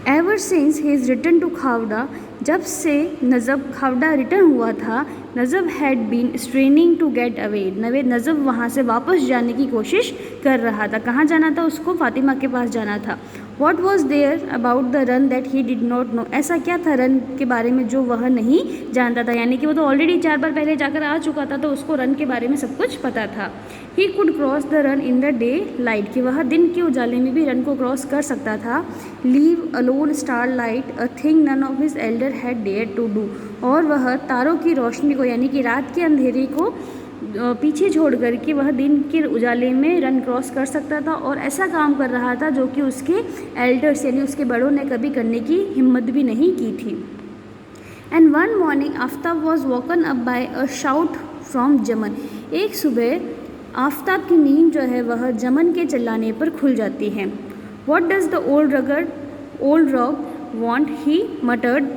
Ever since his return to Khavda, जब से Najab Khavda return हुआ था, Najab had been straining to get away, Najab वहाँ से वापस जाने की कोशिश कर रहा था। कहाँ जाना था उसको? फातिमा के पास जाना था। What was there about the run that he did not know, ऐसा क्या था रन के बारे में जो वह नहीं जानता था, यानी कि वो तो ऑलरेडी 4 बार पहले जाकर आ चुका था, तो उसको रन के बारे में सब कुछ पता था। He could cross the run in the day light, कि वह दिन के उजाले में भी रन को क्रॉस कर सकता था। Leave alone star light a thing none of his elder had dare to do, और वह तारों की रोशनी को यानी कि रात के अंधेरे को पीछे छोड़ कर के वह दिन के उजाले में रन क्रॉस कर सकता था और ऐसा काम कर रहा था जो कि उसके एल्डर्स यानी उसके बड़ों ने कभी करने की हिम्मत भी नहीं की थी। And one morning Aftab was woken up by a shout from Jaman, एक सुबह आफ्ताब की नींद जो है वह जमन के चिल्लाने पर खुल जाती है। What does the old rogue want, he muttered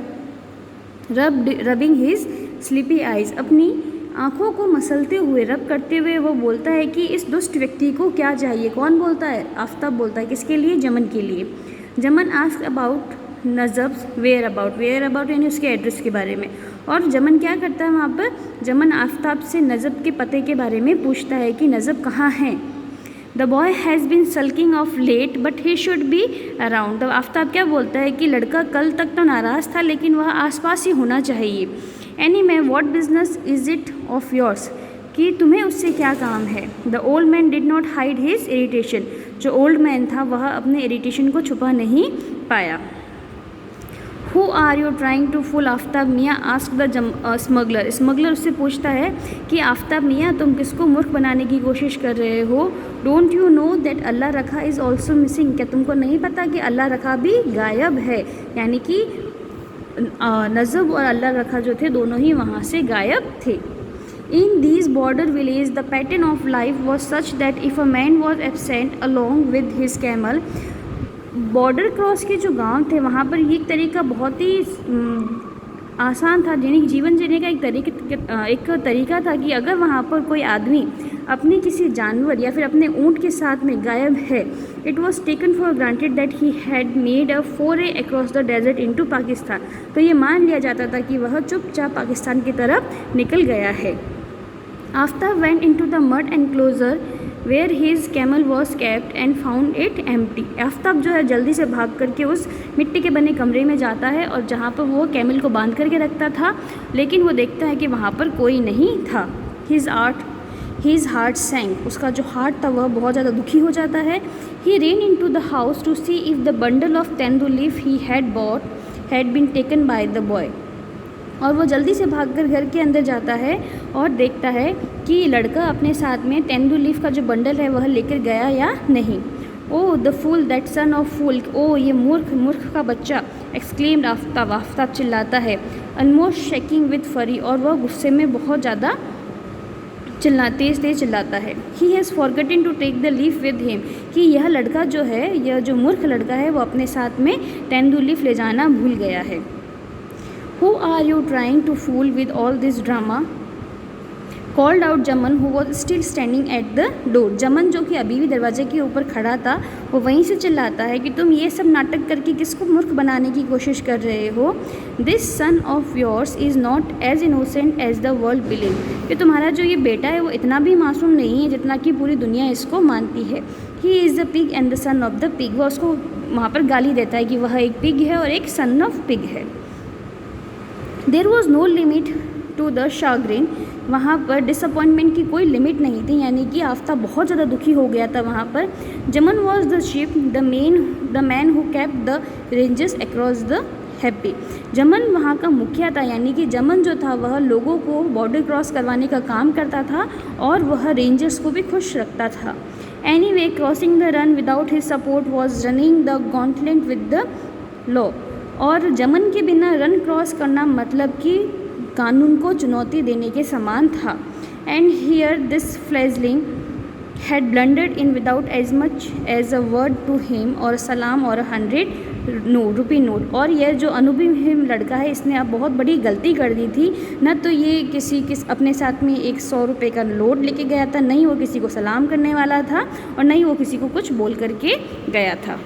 rubbing his sleepy eyes, अपनी आंखों को मसलते हुए रब करते हुए वो बोलता है कि इस दुष्ट व्यक्ति को क्या चाहिए। कौन बोलता है? आफ्ताब बोलता है। किसके लिए? जमन के लिए। जमन आस्क अबाउट नजब्स वेयर अबाउट यानी उसके एड्रेस के बारे में। और जमन क्या करता है वहाँ पर? जमन आफ्ताब से नजब के पते के बारे में पूछता है कि नजब कहाँ हैं। The boy has been sulking of late but he should be around, तो आफ्ताब क्या बोलता है कि लड़का कल तक तो नाराज़ था लेकिन वह आसपास ही होना चाहिए। Any man what business is it of yours, कि तुम्हें उससे क्या काम है। The old man did not hide his irritation, जो ओल्ड मैन था वह अपने इरिटेशन को छुपा नहीं पाया। Who are you trying to fool Aftab मियाँ, आस्क द स्मगलर, स्मगलर उससे पूछता है कि आफ्ताब मियाँ तुम किसको मूर्ख बनाने की कोशिश कर रहे हो। डोंट यू नो दैट अल्लाह रखा इज़ ऑल्सो मिसिंग, क्या तुमको नहीं पता कि अल्लाह रखा भी गायब है, यानी कि नजब और अल्लाह रखा जो थे दोनों ही वहाँ से गायब थे। In these border villages, the pattern of life was such that if a man was absent along with his camel, border cross के जो गांव थे वहाँ पर ये तरीका बहुत ही आसान था, यानी जीवन जीने का एक तरीका था कि अगर वहाँ पर कोई आदमी अपने किसी जानवर या फिर अपने ऊँट के साथ में गायब है, it was taken for granted that he had made a foray across the desert into Pakistan, तो ये मान लिया जाता था कि वह चुपचाप पाकिस्तान की तरफ निकल गया है। Aftab went into the mud enclosure where his camel was kept and found it empty, Aftab जो है जल्दी से भाग करके उस मिट्टी के बने कमरे में जाता है और जहाँ पर वो कैमल को बांध करके रखता था, लेकिन वो देखता है कि वहाँ पर कोई नहीं था। हिज हार्ट सैंक, उसका जो हार्ट था वह बहुत ज़्यादा दुखी हो जाता है। He ran into the house to see if the bundle of tendu leaf he had bought had been taken by the boy, और वो जल्दी से भागकर घर के अंदर जाता है और देखता है कि लड़का अपने साथ में तेंदू लीफ का जो बंडल है वह लेकर गया या नहीं। Oh the fool that son of fool, ओ ये मूर्ख का बच्चा, एक्सक्लेम्ड आफ्ताब चिल्लाता है, ऑलमोस्ट शेकिंग विद फरी, और वह गुस्से में बहुत ज़्यादा तेज चिल्लाता है। He has forgotten to take the leaf with him, कि यह लड़का जो है, यह जो मूर्ख लड़का है वो अपने साथ में तेंदू लीफ ले जाना भूल गया है। Who are you trying to fool with all this drama? Called out Jaman who was still standing at the door. जमन जो कि अभी भी दरवाजे के ऊपर खड़ा था वो वहीं से चिल्लाता है कि तुम ये सब नाटक करके किसको मूर्ख बनाने की कोशिश कर रहे हो। This son of yours is not as innocent as the world believe, कि तुम्हारा जो ये बेटा है वो इतना भी मासूम नहीं है जितना कि पूरी दुनिया इसको मानती है। He is the pig and the son of the pig, वो उसको वहाँ पर गाली देता है कि वह एक पिग है और एक सन ऑफ पिग है। There was no limit to the chagrin, वहाँ पर डिसअपॉइंटमेंट की कोई लिमिट नहीं थी, यानी कि आफ्ताब बहुत ज़्यादा दुखी हो गया था वहाँ पर। जमन was the ship the man who kept the ranges across the happy, जमन वहाँ का मुखिया था, यानी कि जमन जो था वह लोगों को बॉर्डर क्रॉस करवाने का काम करता था और वह रेंजर्स को भी खुश रखता था। Any way crossing the run without his support was running the gauntlet with the law, और जमन के बिना रन क्रॉस करना मतलब कि कानून को चुनौती देने के समान था। And here this fledgling had blundered in without as much as a word to him और सलाम और 100 रुपी नोट, और यह जो अनुभवी लड़का है इसने अब बहुत बड़ी गलती कर दी थी। न तो ये अपने साथ में 100 रुपये का नोट लेके गया था, नहीं वो किसी को सलाम करने वाला था और नहीं वो किसी को कुछ बोल करके गया था।